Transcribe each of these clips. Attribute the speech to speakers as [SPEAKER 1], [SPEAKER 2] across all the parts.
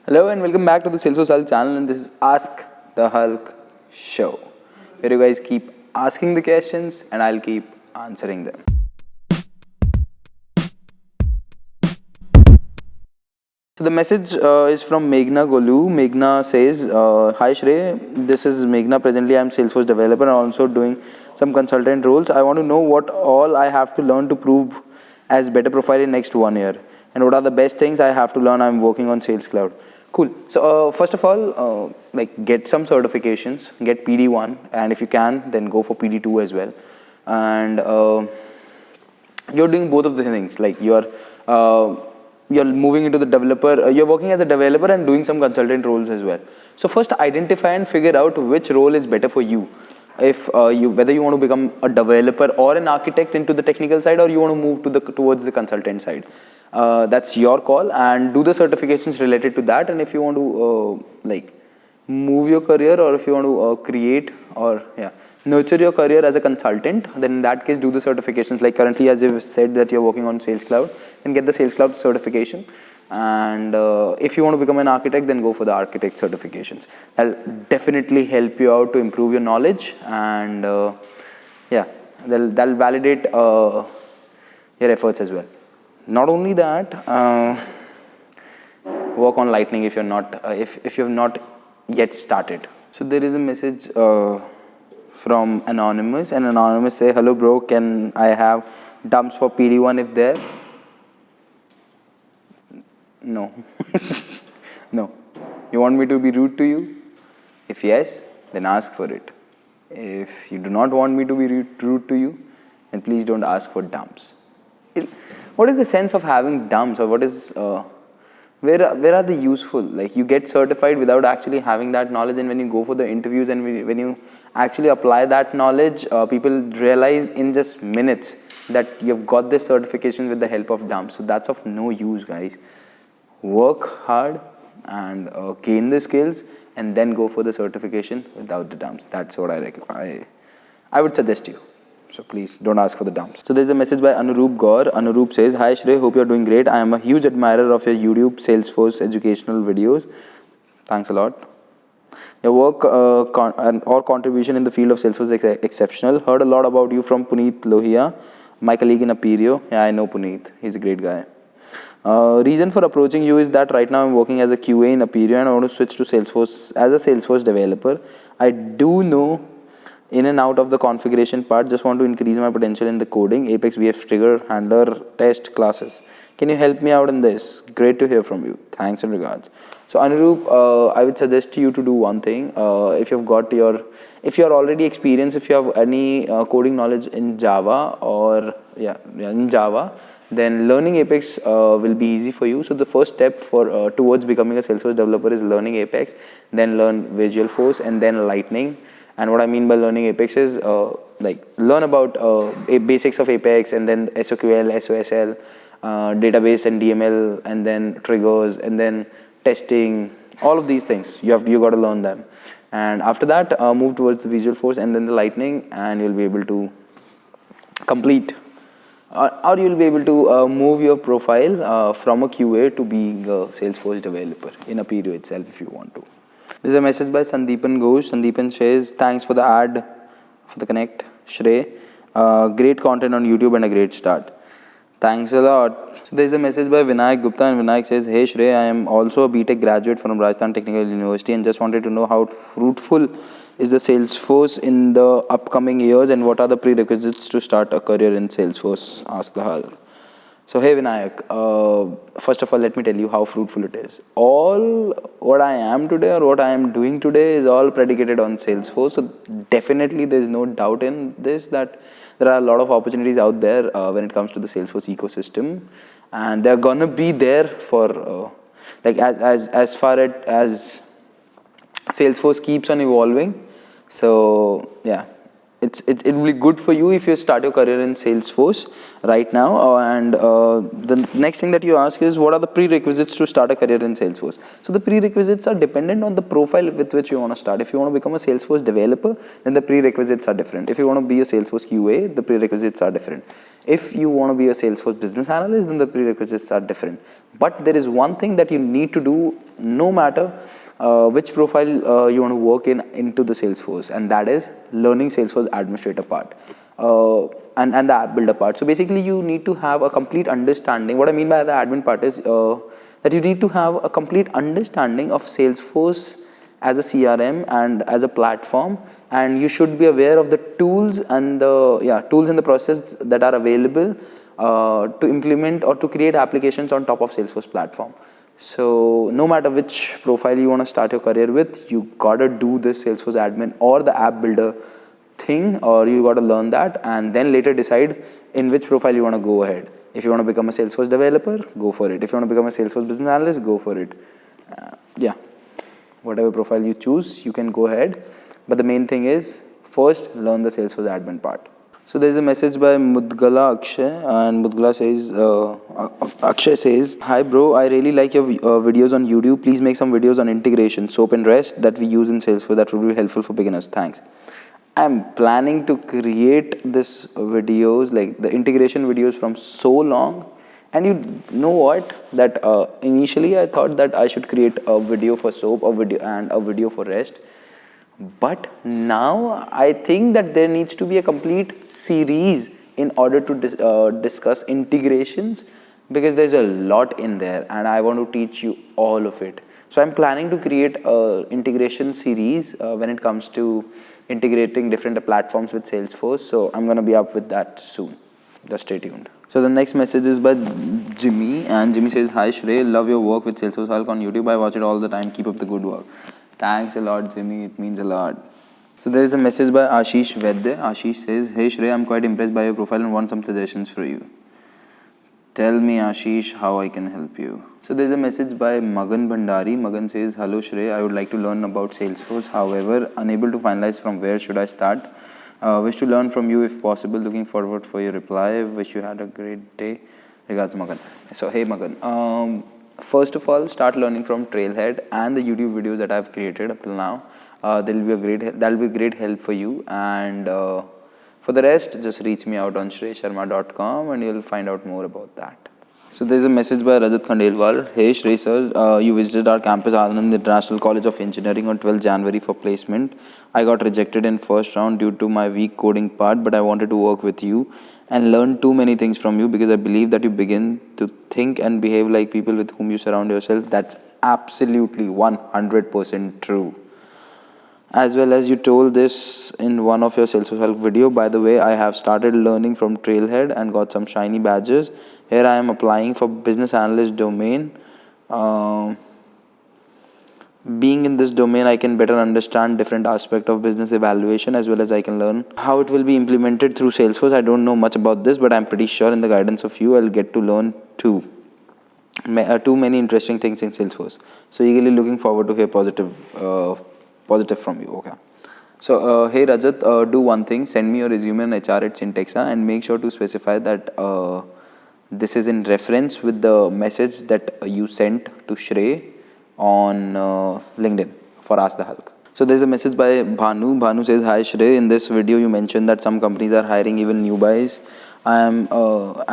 [SPEAKER 1] Hello and welcome back to the Salesforce Hulk channel, and this is Ask the Hulk show, where you guys keep asking the questions and I'll keep answering them. So the message is from Meghna Golu. Meghna says, Hi Shrey, this is Meghna. Presently I am Salesforce developer and also doing some consultant roles. I want to know what all I have to learn to prove as better profile in next 1 year. And what are the best things I have to learn? I'm working on Sales Cloud. Cool. So first of all, get some certifications, get PD1, and if you can, then go for PD2 as well. And you're doing both of the things. Like you're moving into the developer. You're working as a developer and doing some consultant roles as well. So first, identify and figure out which role is better for you. If whether you want to become a developer or an architect into the technical side, or you want to move towards the consultant side. That's your call, and do the certifications related to that. And if you want to move your career, or if you want to create or nurture your career as a consultant, then in that case do the certifications. Like currently, as you've said that you're working on Sales Cloud, then get the Sales Cloud certification. And if you want to become an architect, then go for the architect certifications. That'll definitely help you out to improve your knowledge, and that'll validate your efforts as well. Not only that, work on Lightning if you're not if you've not yet started. So there is a message from Anonymous, and Anonymous say, hello bro, can I have dumps for PD1 if there? No. No. You want me to be rude to you? If yes, then ask for it. If you do not want me to be rude to you, then please don't ask for dumps. What is the sense of having dumps, or what is where are they useful? Like you get certified without actually having that knowledge, and when you go for the interviews and when you actually apply that knowledge, people realize in just minutes that you've got this certification with the help of dumps. So that's of no use, guys. Work hard and gain the skills, and then go for the certification without the dumps. That's what I would suggest you. So please don't ask for the dumps. So there's a message by Anurup Gaur. Anurup says, hi Shrey, hope you're doing great. I am a huge admirer of your YouTube Salesforce educational videos. Thanks a lot. Your work or contribution in the field of Salesforce is exceptional. Heard a lot about you from Puneet Lohia, my colleague in Aperio. Yeah, I know Puneet. He's a great guy. Reason for approaching you is that right now I'm working as a QA in Aperio and I want to switch to Salesforce as a Salesforce developer. I do know in and out of the configuration part, just want to increase my potential in the coding, Apex, VF, Trigger, Handler, Test, classes. Can you help me out in this? Great to hear from you. Thanks and regards. So Anurup, I would suggest you to do one thing. If you're already experienced, if you have any coding knowledge in Java in Java, then learning Apex will be easy for you. So the first step towards becoming a Salesforce developer is learning Apex, then learn Visualforce, and then Lightning. And what I mean by learning Apex is learn about basics of Apex, and then SOQL, SOSL, database and DML, and then triggers, and then testing. All of these things you got to learn them. And after that, move towards the Visualforce and then the Lightning, and you'll be able to complete, or you'll be able to move your profile from a QA to being a Salesforce developer in a Aperio itself if you want to. There's a message by Sandeepan Ghosh. Sandeepan says, thanks for the ad, for the connect, Shrey. Great content on YouTube and a great start. Thanks a lot. So there's a message by Vinayak Gupta, and Vinayak says, hey Shrey, I am also a BTech graduate from Rajasthan Technical University and just wanted to know how fruitful is the Salesforce in the upcoming years, and what are the prerequisites to start a career in Salesforce? Ask the Hulk. So hey Vinayak, first of all, let me tell you how fruitful it is. All what I am today, or what I am doing today, is all predicated on Salesforce. So definitely there's no doubt in this that there are a lot of opportunities out there when it comes to the Salesforce ecosystem, and they're gonna be there for as far as Salesforce keeps on evolving. So yeah, it will be good for you if you start your career in Salesforce right now. And the next thing that you ask is, what are the prerequisites to start a career in Salesforce? So the prerequisites are dependent on the profile with which you want to start. If you want to become a Salesforce developer, then the prerequisites are different. If you want to be a Salesforce QA, the prerequisites are different. If you want to be a Salesforce business analyst, then the prerequisites are different. But there is one thing that you need to do no matter which profile you want to work into the Salesforce, and that is learning Salesforce administrator part and the app builder part. So basically you need to have a complete understanding. What I mean by the admin part is that you need to have a complete understanding of Salesforce as a CRM and as a platform, and you should be aware of the tools and the process that are available to implement or to create applications on top of Salesforce platform. So no matter which profile you want to start your career with, you gotta do this Salesforce admin or the app builder thing, or you gotta learn that and then later decide in which profile you want to go ahead. If you want to become a Salesforce developer, go for it. If you want to become a Salesforce business analyst, go for it. Whatever profile you choose, you can go ahead. But the main thing is, first learn the Salesforce admin part. So there is a message by Mudgala Akshay, and Mudgala says, Akshay says, "Hi bro, I really like your videos on YouTube. Please make some videos on integration, SOAP and REST that we use in Salesforce. That would be helpful for beginners. Thanks." I'm planning to create this videos, like the integration videos, from so long. And you know what? That initially I thought that I should create a video for SOAP, a video for REST. But now I think that there needs to be a complete series in order to discuss integrations, because there's a lot in there and I want to teach you all of it. So I'm planning to create a integration series when it comes to integrating different platforms with Salesforce. So I'm going to be up with that soon. Just stay tuned. So the next message is by Jimmy, and Jimmy says, "Hi Shrey, love your work with Salesforce Hulk on YouTube. I watch it all the time. Keep up the good work." Thanks a lot, Jimmy. It means a lot. So there is a message by Ashish Vedde. Ashish says, "Hey Shrey, I'm quite impressed by your profile and want some suggestions for you. Tell me, Ashish, how I can help you." So there's a message by Magan Bhandari. Magan says, "Hello Shrey, I would like to learn about Salesforce. However, unable to finalize from where should I start. Wish to learn from you if possible. Looking forward for your reply. Wish you had a great day. Regards, Magan." So hey Magan, first of all, start learning from Trailhead and the YouTube videos that I've created up till now. That'll be a great help for you. And for the rest, just reach me out on shreysharma.com and you'll find out more about that. So there's a message by Rajat Khandelwal. "Hey Shrey sir, you visited our campus Anand International College of Engineering on 12th January for placement. I got rejected in first round due to my weak coding part, but I wanted to work with you and learn too many things from you because I believe that you begin to think and behave like people with whom you surround yourself." That's absolutely 100% true. As well as you told this in one of your Salesforce Hulk video. By the way, I have started learning from Trailhead and got some shiny badges. Here I am applying for business analyst domain. Being in this domain, I can better understand different aspects of business evaluation, as well as I can learn how it will be implemented through Salesforce. I don't know much about this, but I'm pretty sure in the guidance of you, I'll get to learn too many interesting things in Salesforce. So eagerly looking forward to hear positive from you. Okay. So hey Rajat, do one thing. Send me your resume and HR at Cyntexa, and make sure to specify that this is in reference with the message that you sent to Shrey on LinkedIn for Ask the Hulk. So there's a message by Bhanu. Bhanu says, "Hi Shrey, in this video you mentioned that some companies are hiring even newbies. I am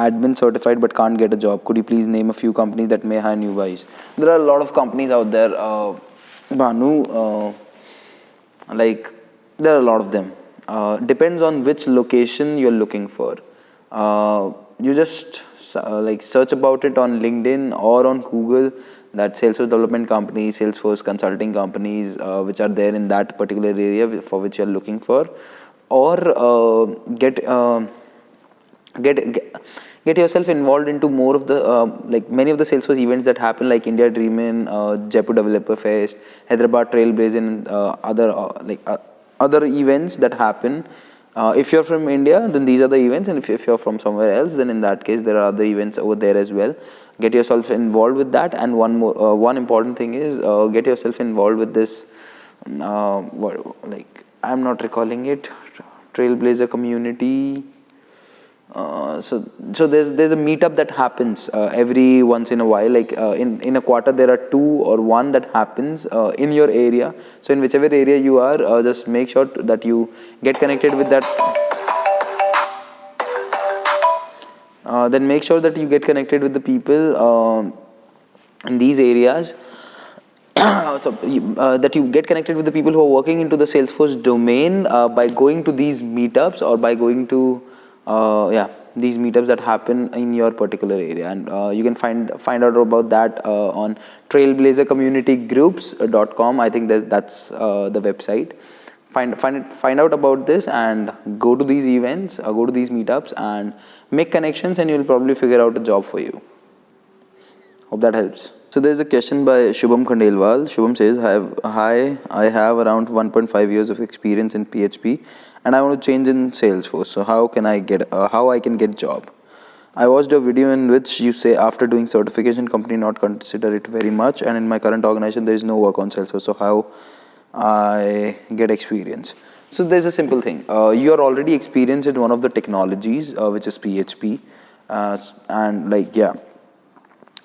[SPEAKER 1] admin certified but can't get a job. Could you please name a few companies that may hire newbies?" There are a lot of companies out there, Bhanu. There are a lot of them. Depends on which location you're looking for. You just search about it on LinkedIn or on Google, that Salesforce development companies, Salesforce consulting companies, which are there in that particular area for which you're looking for, or get yourself involved into more of the many of the Salesforce events that happen, like India Dream In, Jaipur Developer Fest, Hyderabad Trailblazing, other events that happen. If you're from India, then these are the events, and if you're from somewhere else, then in that case there are other events over there as well. Get yourself involved with that. And one important thing is get yourself involved with this. I'm not recalling it. Trailblazer community. So there's a meetup that happens every once in a while, like in a quarter there are 2 or 1 that happens in your area. So in whichever area you are, just make sure that you get connected with that. Then make sure that you get connected with the people in these areas. So that you get connected with the people who are working into the Salesforce domain by going to these meetups, or by going to these meetups that happen in your particular area. And you can find out about that on trailblazercommunitygroups.com. I think that's the website. Find out about this and go to these events, go to these meetups and make connections, and you'll probably figure out a job for you. Hope that helps. So there's a question by Shubham Khandelwal. Shubham says, hi, I have around 1.5 years of experience in PHP and I want to change in Salesforce. So how I can get job? I watched a video in which you say after doing certification, company not consider it very much, and in my current organization there is no work on Salesforce. So how I get experience? So there's a simple thing. You are already experienced in one of the technologies, which is PHP, and like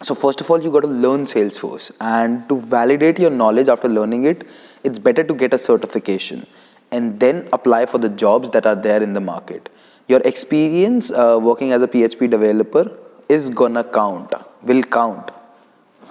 [SPEAKER 1] So first of all, you got to learn Salesforce, and to validate your knowledge after learning it, it's better to get a certification and then apply for the jobs that are there in the market. Your experience working as a PHP developer is gonna count, will count.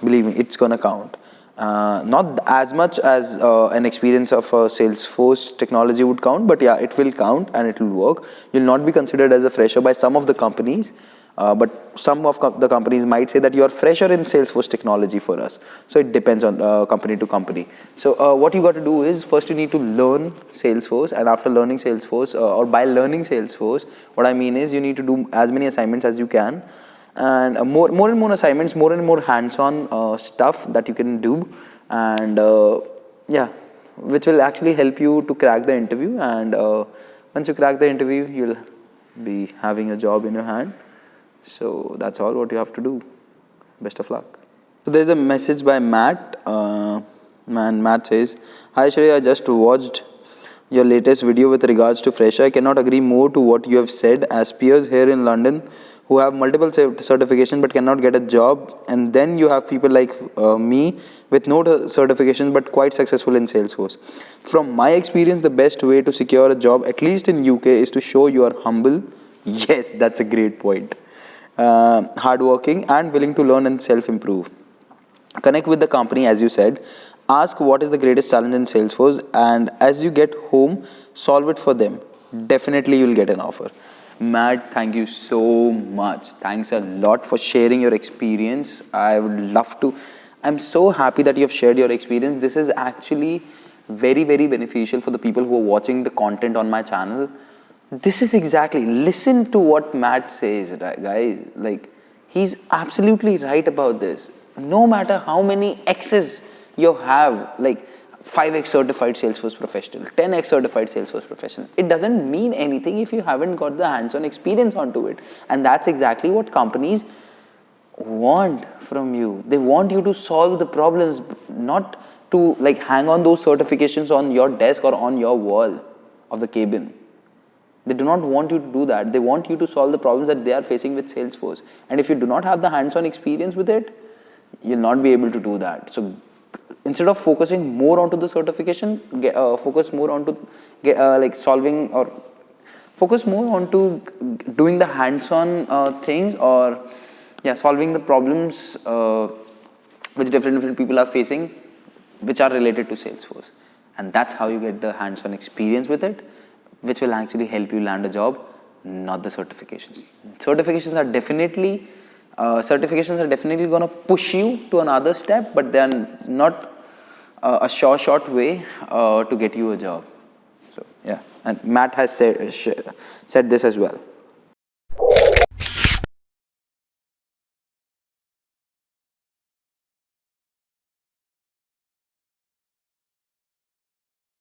[SPEAKER 1] Believe me, it's gonna count. Not as much as an experience of Salesforce technology would count, but yeah, it will count and it will work. You'll not be considered as a fresher by some of the companies. But some of the companies might say that you are fresher in Salesforce technology for us. So it depends on company to company. So what you got to do is, first you need to learn Salesforce, and after learning Salesforce, or by learning Salesforce, what I mean is you need to do as many assignments as you can, and more and more assignments, more and more hands-on stuff that you can do, and which will actually help you to crack the interview. And once you crack the interview, you'll be having a job in your hand. So that's all what you have to do. Best of luck. So there's a message by Matt. Matt says, hi Shrey, I just watched your latest video with regards to fresher. I cannot agree more to what you have said. As peers here in London who have multiple certifications but cannot get a job, and then you have people like me with no certification but quite successful in Salesforce. From my experience, the best way to secure a job, at least in UK, is to show you are humble. Yes, that's a great point. Hardworking and willing to learn and self-improve. Connect with the company, as you said. Ask what is the greatest challenge in Salesforce, and as you get home, solve it for them. Definitely you'll get an offer. Matt, thank you so much. Thanks a lot for sharing your experience. I would love to. I'm so happy that you have shared your experience. This is actually very, very beneficial for the people who are watching the content on my channel. This is exactly, listen to what Matt says, right, guys. Like, he's absolutely right about this. No matter how many X's you have, like 5X certified Salesforce professional, 10X certified Salesforce professional, it doesn't mean anything if you haven't got the hands-on experience onto it. And that's exactly what companies want from you. They want you to solve the problems, not to like hang on those certifications on your desk or on your wall of the cabin. They do not want you to do that. They want you to solve the problems that they are facing with Salesforce. And if you do not have the hands-on experience with it, you'll not be able to do that. So instead of focusing more onto the certification, focus more onto solving, or focus more onto doing the hands-on things, or solving the problems which different people are facing, which are related to Salesforce. And that's how you get the hands-on experience with it, which will actually help you land a job, not the certifications. Certifications are definitely going to push you to another step, but they are not a short way to get you a job. So yeah, and Matt has said this as well.